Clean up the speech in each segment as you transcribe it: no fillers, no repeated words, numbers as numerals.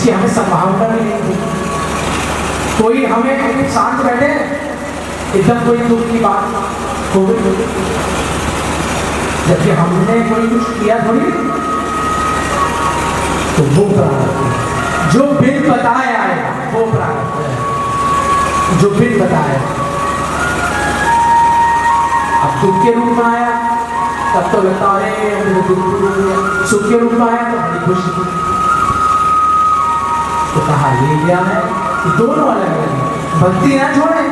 जिसकी हमें संभावना भी नहीं थी। कोई हमें शांत बैठे, एकदम कोई दुख की बात हो गई, जबकि हमने कोई कुछ किया थोड़ी। तो वो प्रारब्ध है, जो बिन बताया है वो प्रारब्ध है, जो बिन बताया। अब दुख के रूप में आया तब तो लगता है दुख, सुख के रूप में आया तो बड़ी खुशी। तो कहा ये क्या है कि दोनों अलग अलग है, भक्ति ना छोड़े।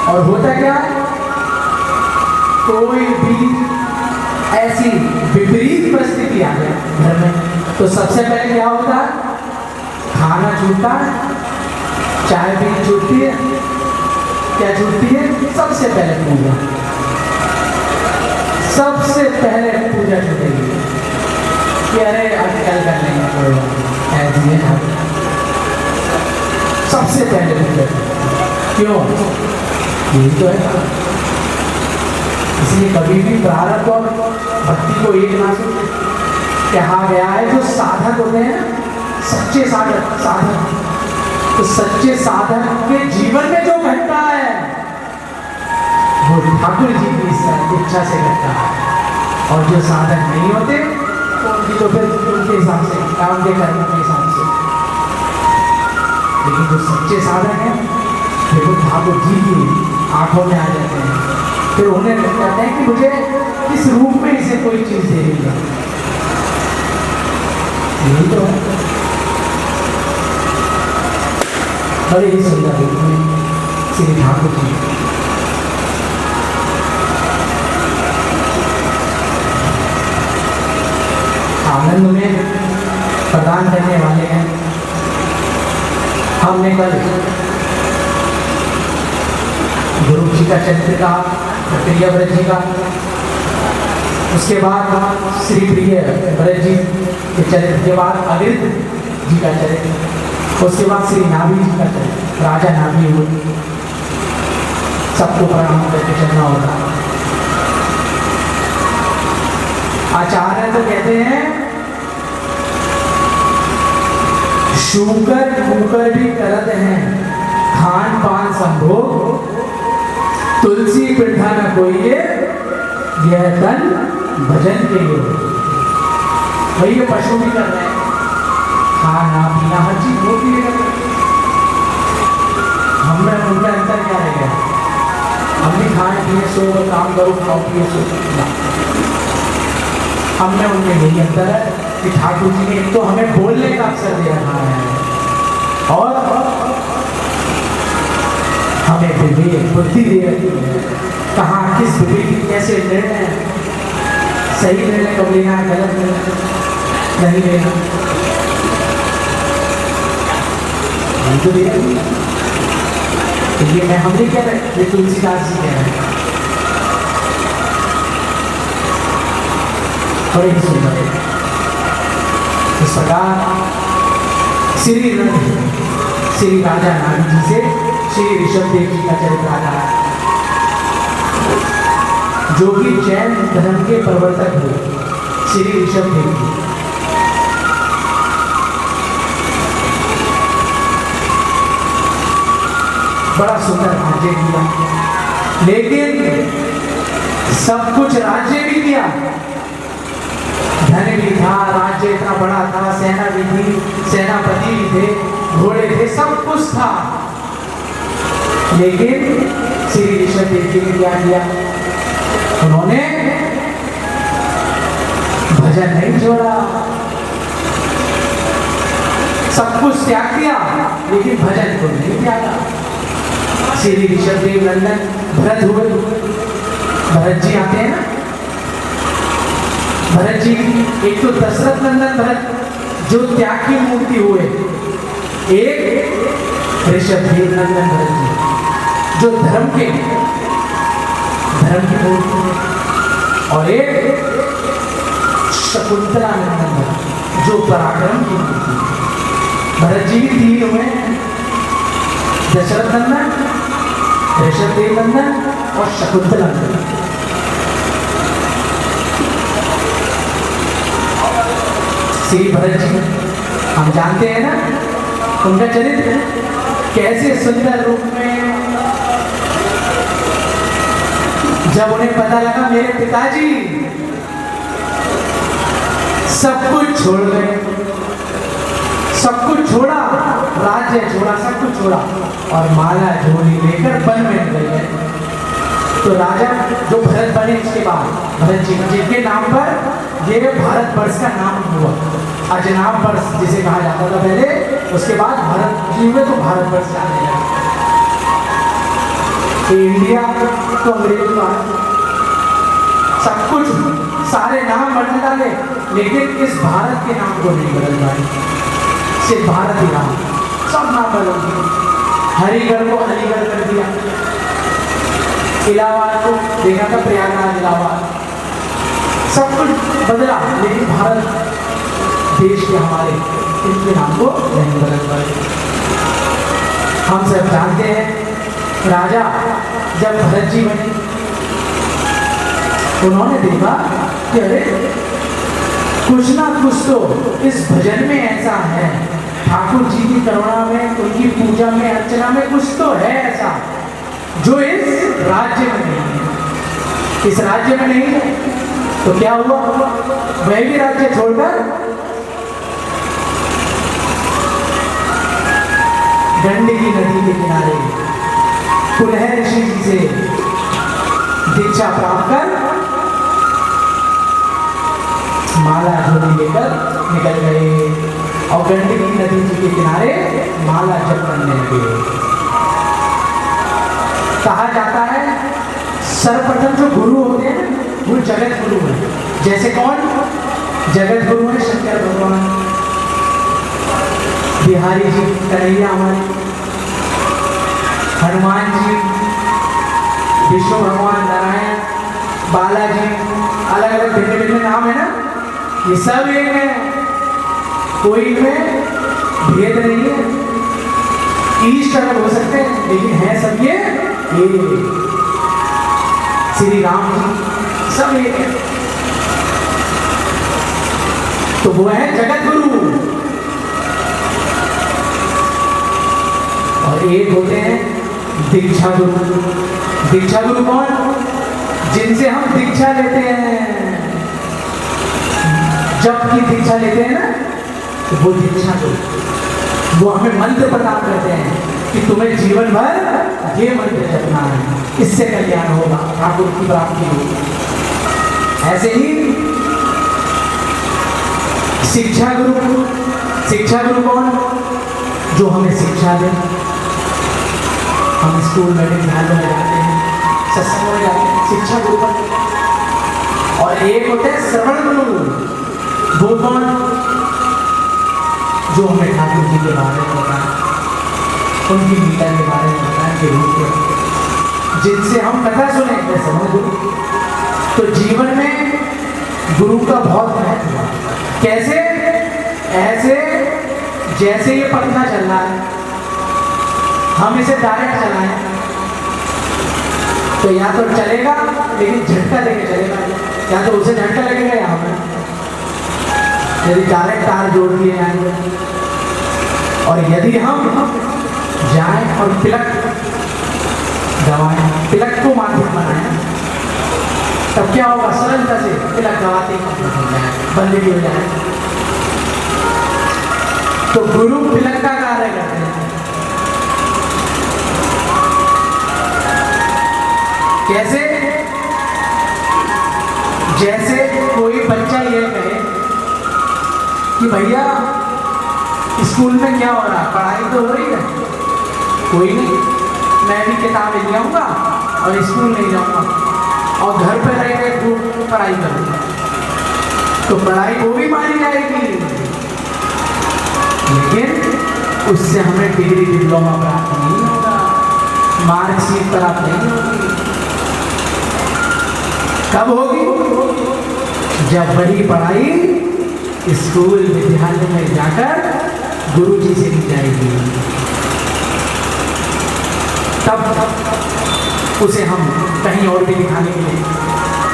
और होता क्या है, कोई भी ऐसी विपरीत परिस्थिति आ जाए घर में तो सबसे पहले क्या होता है, खाना छूटता है, चाय भी छूटती है, क्या छूटती है, सबसे पहले पूजा, सबसे पहले पूजा छूटेगी कि अरे अब कल कर लेंगे ऐसे, सबसे पहले पूजा। क्यों? यही तो है। इसलिए कभी भी प्रारब्ध और भक्ति को एक ना सोचे। कहा गया है जो साधक होते हैं, सच्चे साधक, तो सच्चे साधक के जीवन में जो घटता है वो ठाकुर जी की इच्छा से घटता है। और जो साधक नहीं होते तो उनकी तो फिर उनके हिसाब से, काम के कर्म के हिसाब से। लेकिन जो सच्चे साधक हैं फिर वो ठाकुर जी की आंखों में आ जाते हैं, फिर उन्हें कहते हैं कि मुझे किस रूप में इसे कोई चीज दे रही है। यही तो है, बड़े ही सुंदर रूप में श्री ठाकुर जी। आनंद में प्रदान करने वाले हैं। हमने कल गुरु जी का चरित्र का, प्रिय व्रत जी का, उसके बाद श्री प्रिय व्रत जी के चरित्र के बाद अनिरुद्ध जी का चरित्र, उसके बाद श्री नाभि जी का चरित्र, राजा नाभि हुए। सबको प्रणाम करके चलना होता। आचार्य तो कहते हैं शुकर कुकर भी करत हैं, खान पान संभोग, तुलसी पृथा न कोई, यह तन भजन के लिए। भाई ये पशु भी कर रहे हैं, खाना पीना हर चीज वो भी कर रहे हैं। हमें उनका अंतर क्या रह गया, हम भी खाए पिए सो, काम करो खाओ पिए सो। हमने उनमें यही अंतर है कि ठाकुर जी ने एक तो हमें बोलने का अवसर दे रखा है और हमें विवेक बुद्धि दे रही है, कहाँ किस विवेक कैसे निर्णय, सही निर्णय कब लेना है, गलत निर्णय नहीं लेना, नहीं तो देखिए। तो ये मैं हम नहीं कह रहे, ये तुलसीदास जी कह रहे हैं। बड़े ही सुंदर इस प्रकार श्री राजा नाभि जी से श्री ऋषभदेव जी का चरित्र आता है, जो कि जैन धर्म के प्रवर्तक हुए। श्री ऋषभदेव जी बड़ा सुंदर राज्य किया, लेकिन सब कुछ राज्य भी किया, धन भी था, राज्य इतना बड़ा था, सेना भी थी, सेनापति भी थे, घोड़े थे, सब कुछ था। लेकिन श्री ऋषभदेव जी ने क्या किया, उन्होंने भजन नहीं छोड़ा, सब कुछ त्याग दिया लेकिन भजन को नहीं त्यागा। श्री ऋषभदेव नंदन भरत हुए, भरत जी आते हैं ना, भरत जी एक तो दशरथ नंदन भरत जो त्याग की मूर्ति हुए, एक ऋषभदेव नंदन भरत जी जो धर्म की मूर्ति है, और एक शकुंतला नंदन भरत जो पराक्रम की मूर्ति है। भरत जी भी तीन हुए, दशरथ नंदन, ऋषभदेव नंदन और शकुंतला नंदन। श्री भरत जी हम जानते हैं ना, उनका चरित्र कैसे सुंदर रूप में, जब उन्हें पता लगा मेरे पिताजी सब कुछ छोड़ गए, सब कुछ छोड़ा, राज्य छोड़ा, सब कुछ छोड़ा और माला झोली लेकर वन में निकल गए। तो राजा जो भरत बने इसके बाद, भरत जी जिनके नाम पर ये भारतवर्ष का नाम हुआ, अजनाब वर्ष जिसे कहा जाता था पहले, उसके बाद भरत जी हुए तो भारतवर्ष जाने लगा। इंडिया तो अंग्रेज का सब कुछ, सारे नाम बदल डाले, लेकिन इस भारत के नाम को नहीं बदल पाए। सिर्फ भारत ही नाम, सब नाम बदल दिए। हरिगढ़ को अलीगढ़ कर दिया, इलाहाबाद को देखा था प्रयागराज इलाहाबाद, सब कुछ बदला, लेकिन भारत देश के हमारे इनके नाम को नहीं बदल पाए। हम सब जानते हैं राजा जब भरत जी बने, उन्होंने देखा कि अरे कुछ ना कुछ तो इस भजन में ऐसा है, ठाकुर जी की करुणा में, उनकी पूजा में, अर्चना में कुछ तो है ऐसा जो इस राज्य में नहीं है। इस राज्य में नहीं है तो क्या हुआ, वह भी राज्य छोड़कर गंडकी नदी के किनारे पुनः ऋषि जी से दीक्षा प्राप्त कर माला झोली लेकर निकल गए और गंडकी नदी जी के किनारे माला जप करने लगे। कहा जाता है सर्वप्रथम जो गुरु होते हैं वो जगत गुरु है। जैसे कौन? जगत गुरु है शंकर भगवान, बिहारी जी, कन्हैया हमारे, हनुमान जी, विष्णु भगवान, नारायण, बालाजी, अलग अलग भिन्न भिन्न नाम है ना, ये सब एक है, कोई इनमें भेद नहीं है। ईश अलग हो सकते हैं लेकिन है सब ये एक। श्री राम जी सब एक है, तो वो है जगत गुरु। और एक होते हैं दीक्षा गुरु। दीक्षा गुरु कौन? जिनसे हम दीक्षा लेते हैं, जप की दीक्षा लेते हैं ना, तो वो दीक्षा गुरु, वो हमें मंत्र प्रदान करते हैं कि तुम्हें जीवन भर ये मंत्र जपना है, इससे कल्याण होगा, ठाकुर की प्राप्ति होगी। ऐसे ही शिक्षा गुरु। शिक्षा गुरु कौन? जो हमें शिक्षा दे। हम स्कूल में ध्यान में जाते हैं, सत्संग में जाते हैं, शिक्षा गुरु पर। और एक होते हैं श्रवण गुरु। वो कौन? जो हमें ठाकुर जी के बारे में बताए, उनकी गीता के बारे में बताए, के रूप में जिनसे हम कथा सुने, वे श्रवण गुरु। तो जीवन में गुरु का बहुत महत्व है। कैसे? ऐसे जैसे ये पखना चल रहा है, हम इसे डायरेक्ट चलाएं तो या तो चलेगा लेकिन झटका देके चलेगा, या तो उसे झटका लगेगा या हमें। यदि डायरेक्ट तार जोड़ दिए जाएंगे और यदि हम जाएं और तिलक दबाएं, तिलक को माध्यम बनाएं, तब क्या होगा? सरलता से तिलक दबाते ही बंदे भी हो जाए। तो गुरु तिलक का कार्य करते हैं। कैसे? जैसे कोई बच्चा ये कहे कि भैया स्कूल में क्या हो रहा है, पढ़ाई तो हो रही है, कोई नहीं, मैं भी किताबें ले आऊँगा और स्कूल नहीं जाऊँगा और घर पर रह के खूब पढ़ाई करूँगा, तो पढ़ाई वो भी मानी जाएगी, लेकिन उससे हमें डिग्री डिप्लोमा प्राप्त नहीं होगा, मार्कशीट प्राप्त नहीं होगी। कब होगी? जब वही पढ़ाई स्कूल विद्यालय में जाकर गुरु जी से की जाएगी, तब उसे हम कहीं और भी दिखाने के लिए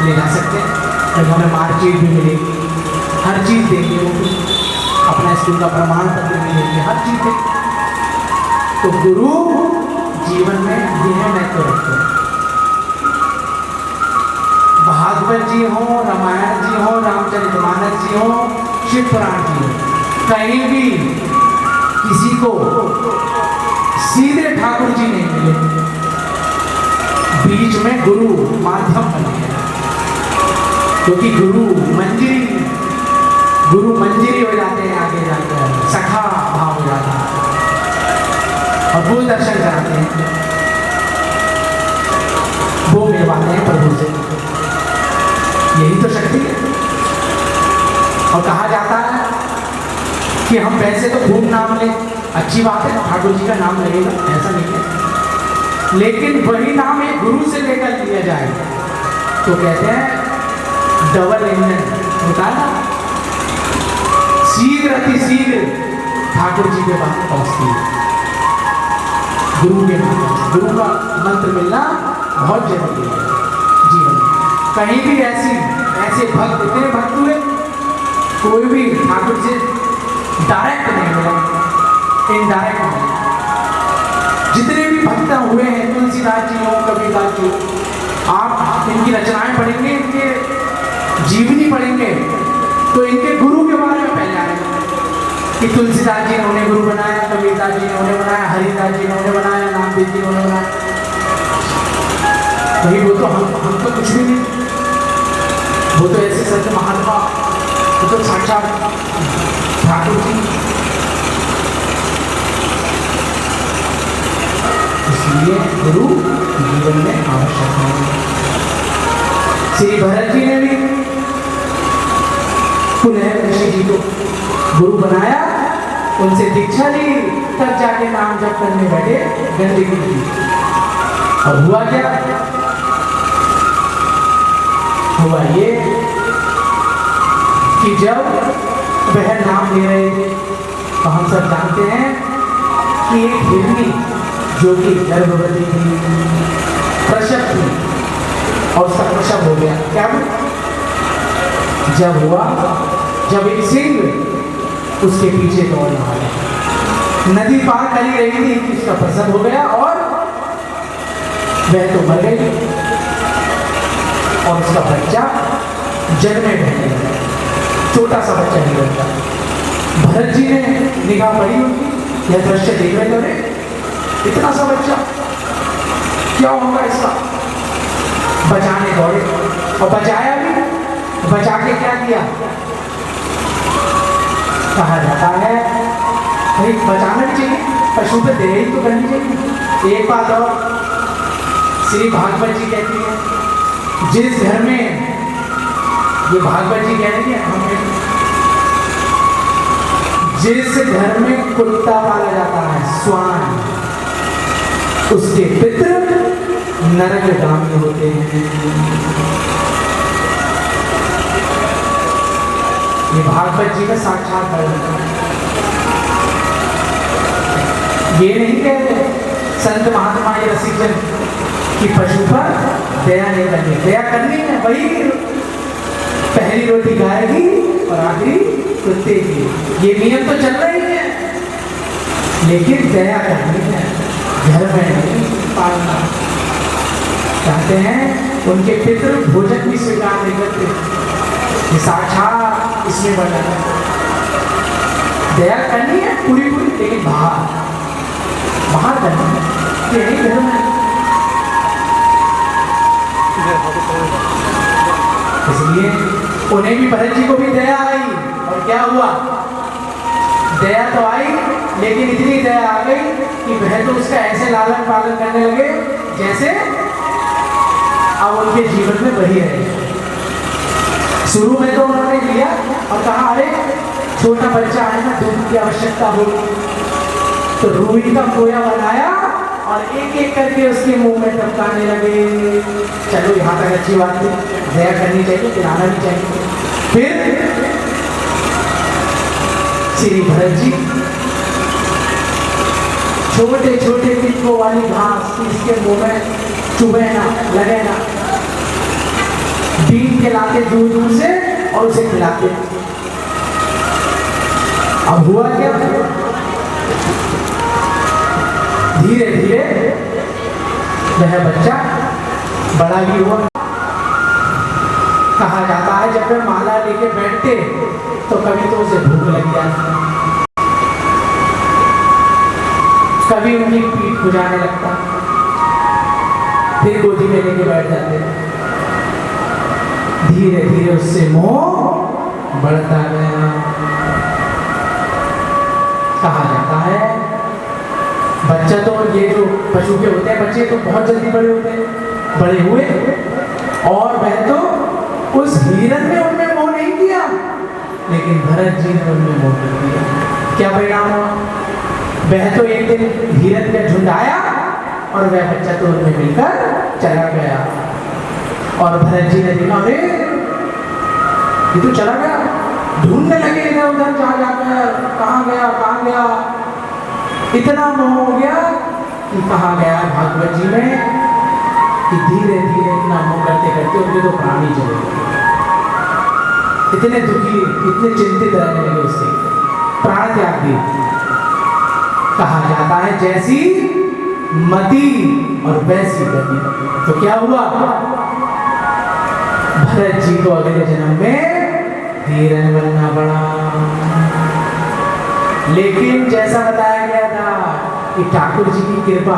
ले जा सकते हैं। जब हमें मार्कशीट भी मिलेगी, हर चीज़ देंगे, वो अपना स्कूल का प्रमाण पत्र भी देंगे, हर चीज़ देंगे। तो गुरु जीवन में यह महत्व रखते हैं। भागवत जी हो, रामायण जी हो, रामचरितमानस जी हो, शिव पुराण जी हो, कहीं भी किसी को सीधे ठाकुर जी नहीं मिले, बीच में गुरु माध्यम बन गया। क्योंकि गुरु मंजिरी हो जाते हैं, आगे जाकर सखा भाव हो जाता है और वो दर्शन कराते हैं, वो मिलवाते हैं प्रभु से। यही तो शक्ति है। और कहा जाता है कि हम वैसे तो खूब नाम लें, अच्छी बात है, ठाकुर जी का नाम लगेगा, ऐसा नहीं है, लेकिन वही नाम एक गुरु से लेकर लिया जाए तो कहते हैं डबल इंजन होता है ना, शीघ्र अति शीघ्र ठाकुर जी के पास पहुंचती है। गुरु के नाम, गुरु का मंत्र मिलना बहुत जरूरी है जीवन में। कहीं भी ऐसे भक्त, इतने भक्त हुए, कोई भी ठाकुर से डायरेक्ट नहीं मिला, इनडायरेक्ट मिला। जितने भी भक्त हुए हैं, तुलसीदास जी हो, कबीरदास जी हो, आप इनकी रचनाएं पढ़ेंगे, इनके जीवनी पढ़ेंगे तो इनके गुरु के बारे में पहले आएंगे कि तुलसीदास जी ने उन्हें गुरु बनाया, कबीरदास जी ने उन्हें बनाया, हरिदास जी ने उन्हें बनाया, नामदेव जी ने उन्हें बनाया। वही वो तो हम तो कुछ भी नहीं, वो तो ऐसे संत महात्मा, वो तो साक्षात ठाकुर जी। इसलिए गुरु जीवन में आवश्यक है। श्री भरत जी ने भी पुनः ऋषि जी को गुरु बनाया, उनसे दीक्षा ली, तब जाके नाम जप करने बैठे, गंदगी की। और हुआ क्या? हुआ ये कि जब वह नाम ले रहे थे तो हम सब जानते हैं कि एक हिरनी जो कि गर्भवती थी, प्रसव थी और उसका प्रसव हो गया। क्या जब हुआ, जब एक सिंह उसके पीछे दौड़ रहा है, नदी पार कर ही रही थी कि उसका प्रसव हो गया और वह तो मर गई और उसका बच्चा जल में बह गया, छोटा सा बच्चा ही बच्चा। भरत जी ने निगाह पड़ी उनकी, यह दृश्य देख रहे थे, इतना सा बच्चा, क्या होगा इसका? बचाने दौड़े और बचाया भी। बचा के क्या किया? कहा जाता है भाई बचाना भी चाहिए, पशु पे दे ही तो करनी चाहिए। एक बात और श्री भागवत जी कहती है, जिस घर में, ये भागवत जी कह रही है, जिस घर में कुत्ता पाला जाता है, स्वान, उसके पितृ नरकगामी होते हैं। ये भागवत जी का साक्षात वर्णन है। ये नहीं कहते संत महात्मा ये रसिकजन कि पशु पर दया नहीं करनी, दया करनी है, वही पहली रोटी गाय की और आखिरी कुत्ते की। ये नियम तो चल रही है, लेकिन दया करनी है, घर में नहीं पालना। चाहते हैं उनके पितृ भोजन भी स्वीकार नहीं करते, साक्षात इसमें बना दया करनी है पूरी पूरी, लेकिन बाहर करनी है, ये नहीं घर में। इसलिए उन्हें भी, भरत जी को भी दया आई और क्या हुआ? दया तो आई, लेकिन इतनी दया आ गई कि वह तो उसका ऐसे लालन पालन करने लगे जैसे अब उनके जीवन में वही है। शुरू में तो उन्होंने लिया और कहा अरे छोटा बच्चा है ना, दूध की आवश्यकता होगी, तो रूई का खोया बनाया और एक एक करके उसके मुंह में टपकाने लगे। चलो यहाँ तक अच्छी बात है, दया करनी चाहिए, पिलाना भी चाहिए। फिर श्री भरत जी छोटे छोटे पिटकों वाली घास इसके मुंह में चुभे ना, लगे ना, बीन के लाते दूर से और उसे खिलाते। अब हुआ क्या? धीरे धीरे वह बच्चा बड़ा भी हुआ। कहा जाता है जब वे माला लेके बैठते तो कभी तो उसे भूख लग जाती, कभी उनकी पीठ खुजाने लगता, फिर गोदी में लेके बैठ जाते। धीरे धीरे उससे मोह बढ़ता गया। कहा जाता है बच्चा तो ये जो पशु के होते हैं बच्चे तो बहुत जल्दी बड़े होते हैं, बड़े हुए और वह तो उस हिरण ने उनमें मोह नहीं किया, लेकिन भरत जी ने उनमें मोह कर दिया। क्या परिणाम हुआ? वह तो एक दिन हिरण का झुंड आया और वह बच्चा तो उनमें मिलकर चला गया। और भरत जी ने देखा अरे ये तो चला गया, ढूंढने लगे इधर उधर जा जाकर, कहाँ गया। इतना मोह हो गया कि कहा गया भागवत जी में कि धीरे धीरे इतना मोह करते करते उनके तो प्राण ही चले गए। इतने दुखी, इतने चिंतित रहने लगे, उससे प्राण त्याग दिए। कहा जाता है जैसी मति और वैसी गति। तो क्या हुआ? भरत जी को अगले जन्म में हिरण बनना पड़ा। लेकिन जैसा बताया गया था कि ठाकुर जी की कृपा,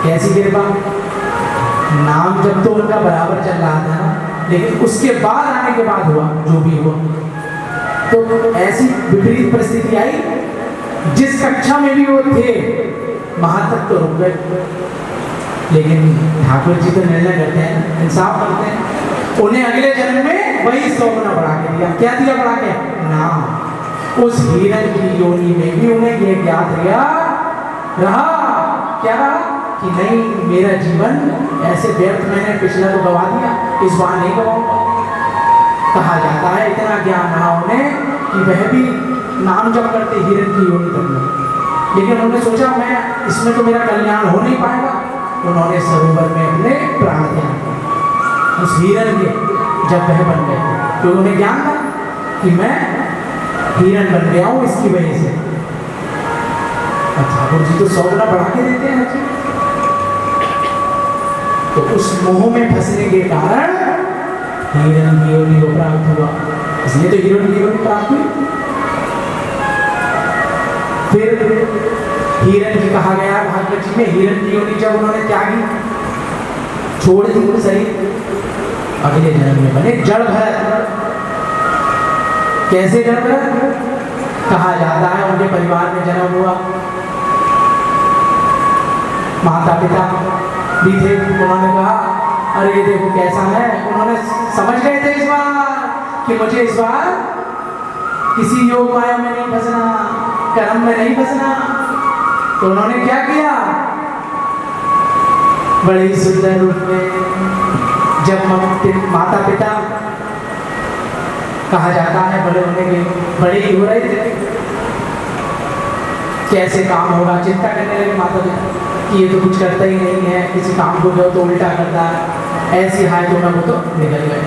कैसी कृपा? नाम जब तो उनका बराबर चल रहा था ना, लेकिन उसके बाद आने के बाद हुआ जो भी हुआ, तो ऐसी विपरीत परिस्थिति आई जिस कक्षा में भी वो थे वहां तक तो रुक गए। लेकिन ठाकुर जी तो निर्णय करते हैं, इंसाफ करते हैं, उन्हें अगले जन्म में वही 100 गुना बढ़ा के दिया। क्या दिया बढ़ा के? नाम। उस हिरण की योनि में भी उन्हें ये ज्ञात रहा क्या कि नहीं, मेरा जीवन ऐसे व्यर्थ, मैंने पिछला तो गवा दिया, इस बार नहीं गवाऊंगा। कहा जाता है इतना ज्ञान रहा उन्हें कि वह भी नाम जप करते हिरण की योनि तक में। लेकिन उन्होंने सोचा मैं इसमें तो मेरा कल्याण हो नहीं पाएगा। उन्होंने सरोवर में अपने प्राण त्याग दिए उस हिरण के, जब वह बन गए। तो उन्हें ज्ञान था कि मैं हिरण बन गया हूं इसकी वजह से। ठाकुर जी तो 100 गुना बढ़ा के देते हैं। तो उस मोह में फंसने के कारण हिरण की योनि को प्राप्त हुआ, इसलिए तो हिरण की योनि प्राप्त हुई। फिर हिरण की कहा गया भागवत जी में, हिरण की योनि जब उन्होंने त्यागी, छोड़ दी वो शरीर, अगले जन्म में बने जड़ भरत। कैसे जड़ भरत? कहा जाता है उनके परिवार में जन्म हुआ, माता पिता भी थे। उन्होंने कहा अरे ये देखो कैसा है। उन्होंने समझ गए थे इस बार कि मुझे इस बार किसी योग माया में नहीं फंसना, कर्म में नहीं फंसना। तो उन्होंने क्या किया? बड़ी सुंदर रूप में जब माता पिता कहा जाता है बड़े होने के, बड़े ही हो रहे थे, कैसे काम होगा चिंता करने लगे माता पिता कि ये तो कुछ करता ही नहीं है, किसी काम को जो तो उल्टा करता है। ऐसी हाय तो मैं वो तो निकल गए,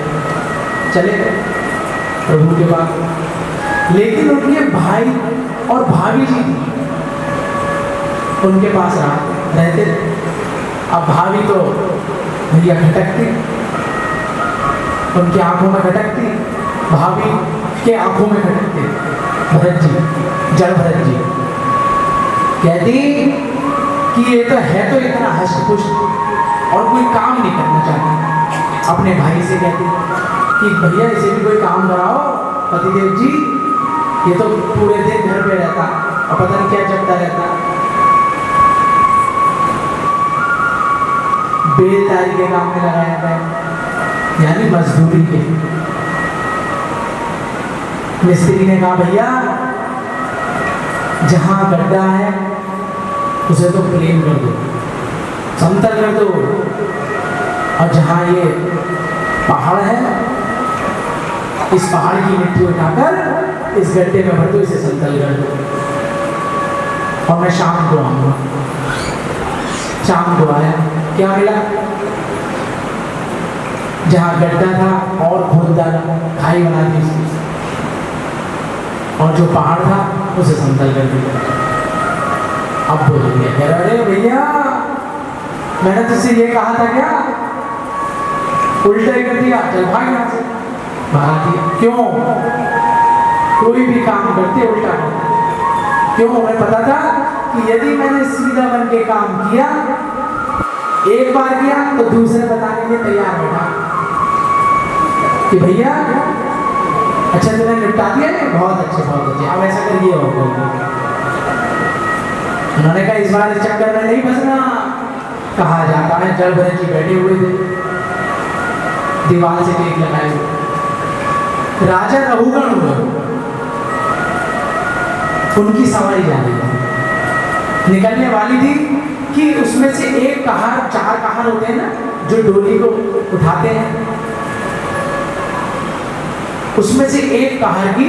चले गए प्रभु के पास। लेकिन उनके भाई और भाभी जी उनके पास रहते थे। अब भाभी तो भैया खटकती, उनकी आंखों में खटकती, भाभी के आंखों में खटकते भरत जी, जड़ भरत जी। कहती कि ये तो है तो इतना हष्ट-पुष्ट और कोई काम नहीं करना चाहती। अपने भाई से कहती कि भैया इसे भी कोई काम कराओ, पतिदेव जी ये तो पूरे दिन घर पे रहता और पता नहीं क्या जपता रहता। बेलदारी के काम में लगाया गया, यानी मजदूरी के। मिस्त्री ने कहा भैया जहां गड्ढा है उसे तो प्लेन कर दो, समतल कर दो, और जहां ये पहाड़ है इस पहाड़ की मिट्टी उठाकर इस गड्ढे में भर दो, इसे समतल कर दो और मैं शाम को आऊंगा। शाम को आया, क्या मिला? जहां गड्ढा था और खोद डाला, खाई बना दी उसकी, और जो पहाड़ था उसे समतल कर दिया। अब बोल दिया, कह रहा अरे भैया मैंने तुझसे ये कहा था क्या, उल्टा ही कर दिया, चल भाग यहाँ से। भगा दिया। क्यों? कोई भी काम करते उल्टा करते। क्यों? हमें पता था कि यदि मैंने सीधा बन के काम किया, एक बार किया तो दूसरे बताने के लिए तैयार बैठा कि भैया अच्छा तुमने निपटा दिया है, बहुत अच्छे बहुत अच्छे, अब ऐसा करिए। उन्होंने कहा इस बार इस चक्कर में नहीं फंसना। कहा जाता है जल भरत जी बैठे हुए थे, दीवार से टेक लगाए हुए, राजा रघुगण हुए, उनकी सवारी जा रही थी, निकलने वाली थी कि उसमें से एक कहार, 4 कहार होते हैं ना जो डोली को उठाते हैं, उसमें से एक कहार की